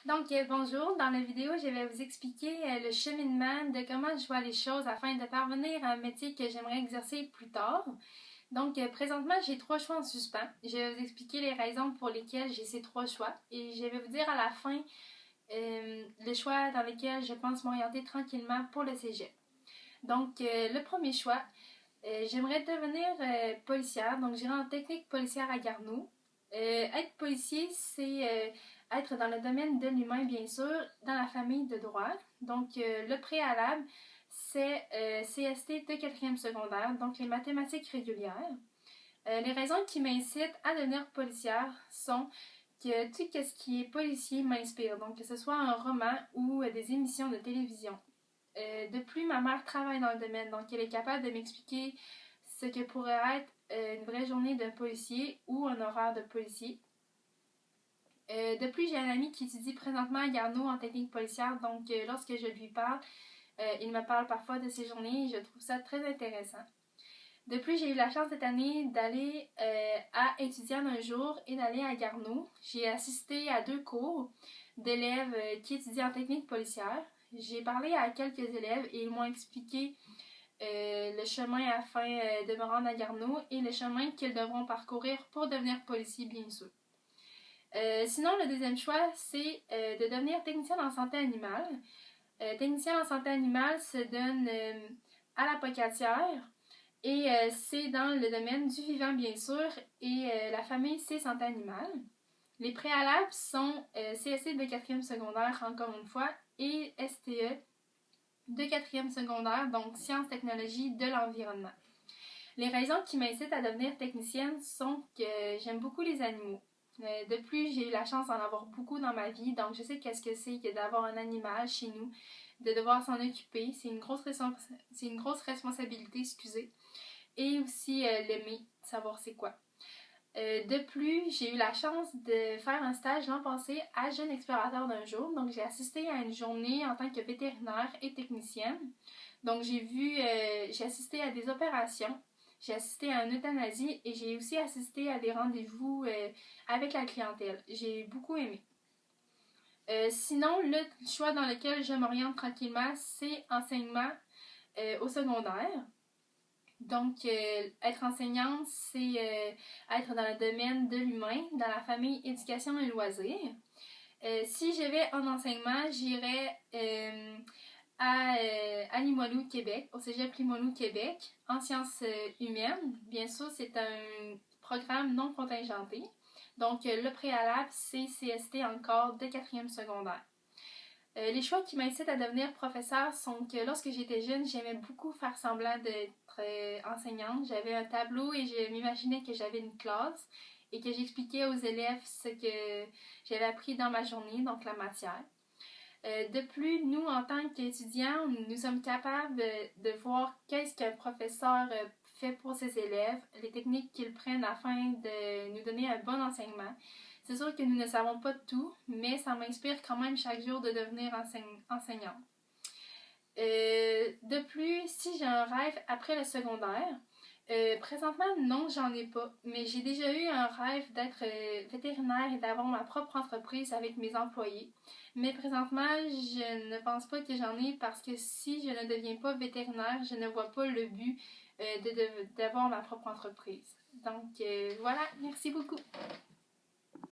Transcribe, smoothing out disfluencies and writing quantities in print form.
Bonjour, dans la vidéo, je vais vous expliquer le cheminement de comment je vois les choses afin de parvenir à un métier que j'aimerais exercer plus tard. Présentement, j'ai 3 choix en suspens. Je vais vous expliquer les raisons pour lesquelles j'ai ces 3 choix et je vais vous dire à la fin le choix dans lequel je pense m'orienter tranquillement pour le cégep. Le premier choix, j'aimerais devenir policière, donc j'irai en technique policière à Garneau. Être policier, c'est être dans le domaine de l'humain, bien sûr, dans la famille de droit. Le préalable, c'est CST de 4e secondaire, donc les mathématiques régulières. Les raisons qui m'incitent à devenir policière sont que tout ce qui est policier m'inspire, donc que ce soit un roman ou des émissions de télévision. De plus, ma mère travaille dans le domaine, donc elle est capable de m'expliquer ce que pourrait être une vraie journée d'un policier ou un horaire de policier. De plus, j'ai un ami qui étudie présentement à Garneau en technique policière, lorsque je lui parle, il me parle parfois de ses journées et je trouve ça très intéressant. De plus, j'ai eu la chance cette année d'aller à Étudiants un jour et d'aller à Garneau. J'ai assisté à 2 cours d'élèves qui étudient en technique policière. J'ai parlé à quelques élèves et ils m'ont expliqué le chemin afin de me rendre à Garneau et le chemin qu'ils devront parcourir pour devenir policier, bien sûr. Sinon, le deuxième choix, c'est de devenir technicienne en santé animale. Technicienne en santé animale se donne à l'apocatière et c'est dans le domaine du vivant, bien sûr, et la famille, c'est santé animale. Les préalables sont CSC de 4e secondaire, encore une fois, et STE de 4e secondaire, donc Sciences, Technologies de l'environnement. Les raisons qui m'incitent à devenir technicienne sont que j'aime beaucoup les animaux. De plus, j'ai eu la chance d'en avoir beaucoup dans ma vie, donc je sais qu'est-ce que c'est que d'avoir un animal chez nous, de devoir s'en occuper. C'est une grosse responsabilité, excusez. Et aussi l'aimer, savoir c'est quoi. De plus, j'ai eu la chance de faire un stage l'an passé à Jeune Explorateur d'un jour. Donc, j'ai assisté à une journée en tant que vétérinaire et technicienne. Donc, j'ai assisté à des opérations, j'ai assisté à une euthanasie et j'ai aussi assisté à des rendez-vous avec la clientèle. J'ai beaucoup aimé. Sinon, le choix dans lequel je m'oriente tranquillement, c'est enseignement au secondaire. Être enseignante, c'est être dans le domaine de l'humain, dans la famille, éducation et loisirs. Si je vais en enseignement, j'irai à Limoilou, Québec, au Cégep Limoilou, Québec, en sciences humaines. Bien sûr, c'est un programme non contingenté. Le préalable, c'est CST encore de 4e secondaire. Les choix qui m'incitent à devenir professeur sont que lorsque j'étais jeune, j'aimais beaucoup faire semblant d'être enseignante. J'avais un tableau et je m'imaginais que j'avais une classe et que j'expliquais aux élèves ce que j'avais appris dans ma journée, donc la matière. De plus, nous, en tant qu'étudiants, nous sommes capables de voir qu'est-ce qu'un professeur fait pour ses élèves, les techniques qu'ils prennent afin de nous donner un bon enseignement. C'est sûr que nous ne savons pas tout, mais ça m'inspire quand même chaque jour de devenir enseignante. De plus, si j'ai un rêve après le secondaire, présentement, non, j'en ai pas, mais j'ai déjà eu un rêve d'être vétérinaire et d'avoir ma propre entreprise avec mes employés. Mais présentement, je ne pense pas que j'en ai parce que si je ne deviens pas vétérinaire, je ne vois pas le but d'avoir ma propre entreprise. Voilà, merci beaucoup.